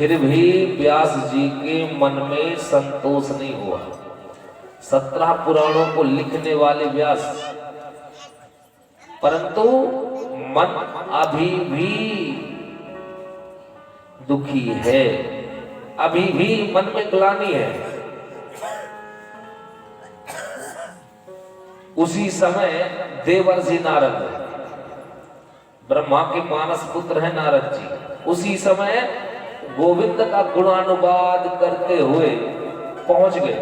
फिर भी व्यास जी के मन में संतोष नहीं हुआ। 17 पुराणों को लिखने वाले व्यास, परंतु मन अभी भी दुखी है, अभी भी मन में ग्लानि है। उसी समय देवर्षि नारद, ब्रह्मा के मानस पुत्र हैं नारद जी, उसी समय गोविंद का गुणानुवाद करते हुए पहुंच गए।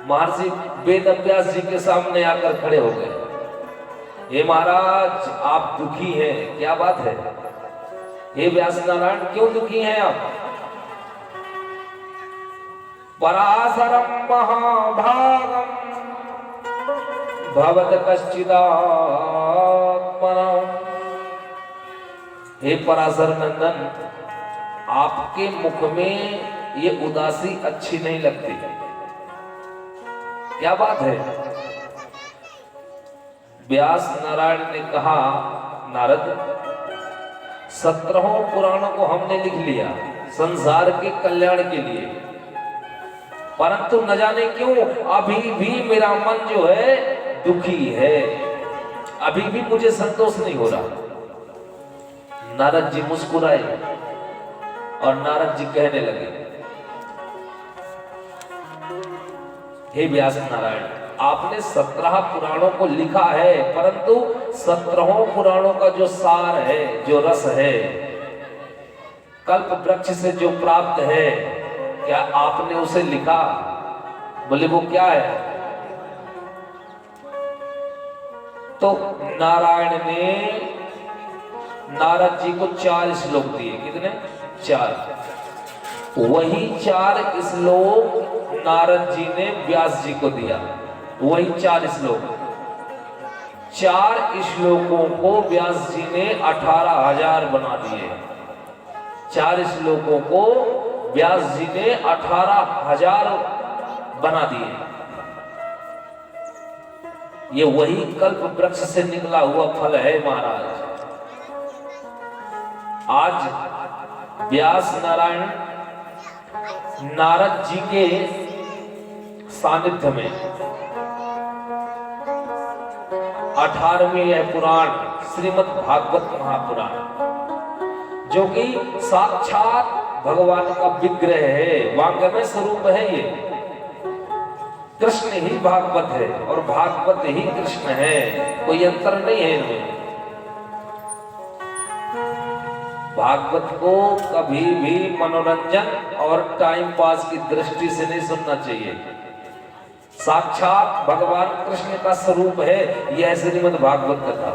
महर्षि वेद व्यास जी के सामने आकर खड़े हो गए। हे महाराज, आप दुखी हैं, क्या बात है? हे व्यास नारायण, क्यों दुखी हैं आप? पराशरम महाभागम भवत कश्चिदात्मना। हे पराशर नंदन, आपके मुख में ये उदासी अच्छी नहीं लगती, क्या बात है? व्यास नारायण ने कहा, नारद, 17 पुराणों को हमने लिख लिया संसार के कल्याण के लिए, परंतु न जाने क्यों अभी भी मेरा मन जो है दुखी है, अभी भी मुझे संतोष नहीं हो रहा। नारद जी मुस्कुराए और नारद जी कहने लगे, हे व्यास नारायण, आपने 17 पुराणों को लिखा है, परंतु 17 पुराणों का जो सार है, जो रस है, कल्प वृक्ष से जो प्राप्त है, क्या आपने उसे लिखा? बोले वो क्या है? तो नारायण ने नारद जी को 4 श्लोक दिए। कितने? 4। वही 4 श्लोक नारद जी ने व्यास जी को दिया। वही 4 श्लोक, 4 श्लोकों को व्यास जी ने 18,000 बना दिए। 4 श्लोकों को व्यास जी ने 18,000 बना दिए। ये वही कल्प वृक्ष से निकला हुआ फल है महाराज। आज व्यास नारायण नारद जी के सानिध्य में 18वें यह पुराण श्रीमद् भागवत महापुराण, जो कि साक्षात भगवान का विग्रह है, वांगमय स्वरूप है। ये कृष्ण ही भागवत है और भागवत ही कृष्ण है, कोई अंतर नहीं है इनमें। भागवत को कभी भी मनोरंजन और टाइम पास की दृष्टि से नहीं सुनना चाहिए। साक्षात भगवान कृष्ण का स्वरूप है यह श्रीमद् भागवत कथा।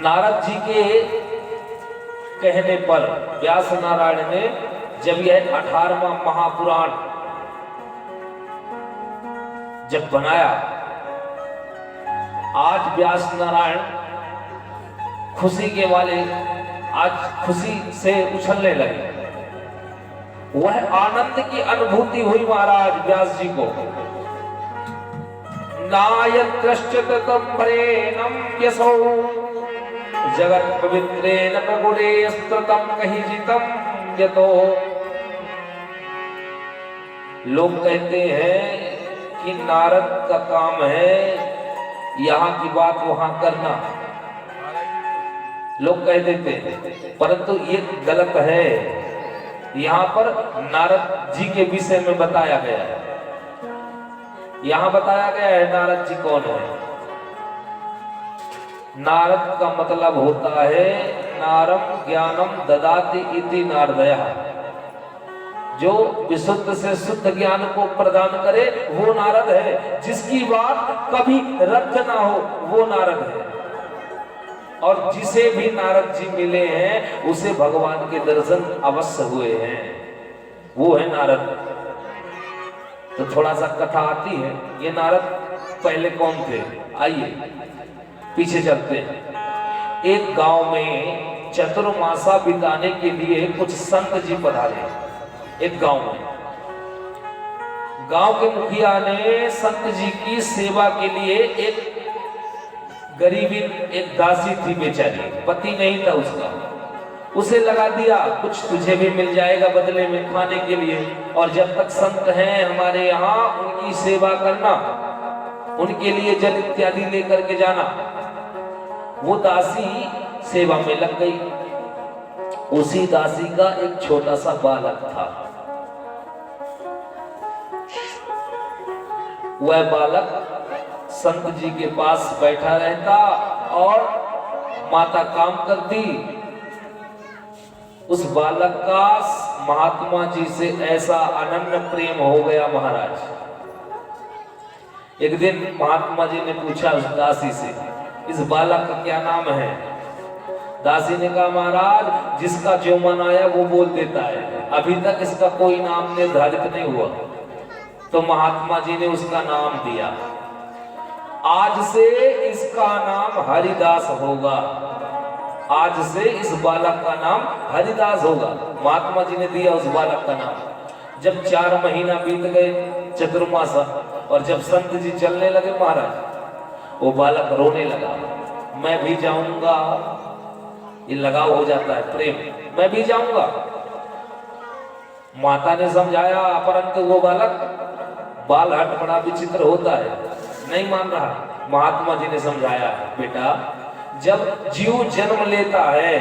नारद जी के कहने पर व्यास नारायण ने जब यह 18वां महापुराण जब बनाया, आज व्यास नारायण खुशी के वाले आज खुशी से उछलने लगे। वह आनंद की अनुभूति हुई महाराज व्यास जी को। नायत्रश्चत तम्भरेणं यशो जगत पवित्रेण प्रगुणे स्तुतं कहिजितं यतो। लोग कहते हैं कि नारद का काम है यहाँ की बात वहां करना, लोग कह देते हैं, परंतु ये गलत है। यहाँ पर नारद जी के विषय में बताया गया है। यहाँ बताया गया है नारद जी कौन है। नारद का मतलब होता है नारम ज्ञानम ददाति इति नारदयः, जो विशुद्ध से शुद्ध ज्ञान को प्रदान करे वो नारद है। जिसकी बात कभी रद्द ना हो वो नारद है। और जिसे भी नारद जी मिले हैं उसे भगवान के दर्शन अवश्य हुए हैं, वो है नारद। तो थोड़ा सा कथा आती है, ये नारद पहले कौन थे, आइए पीछे चलते हैं। एक गांव में चतुर्मासा बिताने के लिए कुछ संत जी पधारे। एक गांव में गांव के मुखिया ने संत जी की सेवा के लिए एक गरीबी, एक दासी थी बेचारी, पति नहीं था उसका, उसे लगा दिया कुछ तुझे भी मिल जाएगा बदले में खाने के लिए, और जब तक संत हैं हमारे यहाँ उनकी सेवा करना, उनके लिए जल इत्यादि लेकर के जाना। वो दासी सेवा में लग गई। उसी दासी का एक छोटा सा बालक था। वह बालक संत जी के पास बैठा रहता और माता काम करती। उस बालक का महात्मा जी से ऐसा अनन्य प्रेम हो गया महाराज। एक दिन महात्मा जी ने पूछा उस दासी से, इस बालक का क्या नाम है? दासी ने कहा, महाराज जिसका जो मन आया वो बोल देता है, अभी तक इसका कोई नाम निर्धारित नहीं हुआ। तो महात्मा जी ने उसका नाम दिया, आज से इसका नाम हरिदास होगा, आज से इस बालक का नाम हरिदास होगा। महात्मा जी ने दिया उस बालक का नाम। जब 4 महीना बीत गए, चतुर्मास, और जब संत जी चलने लगे महाराज, वो बालक रोने लगा, मैं भी जाऊंगा। ये लगाव हो जाता है, प्रेम, मैं भी जाऊंगा। माता ने समझाया, परंतु वो बालक बालहट बड़ा विचित्र होता है, नहीं मान रहा। महात्मा जी ने समझाया, बेटा जब जीव जन्म लेता है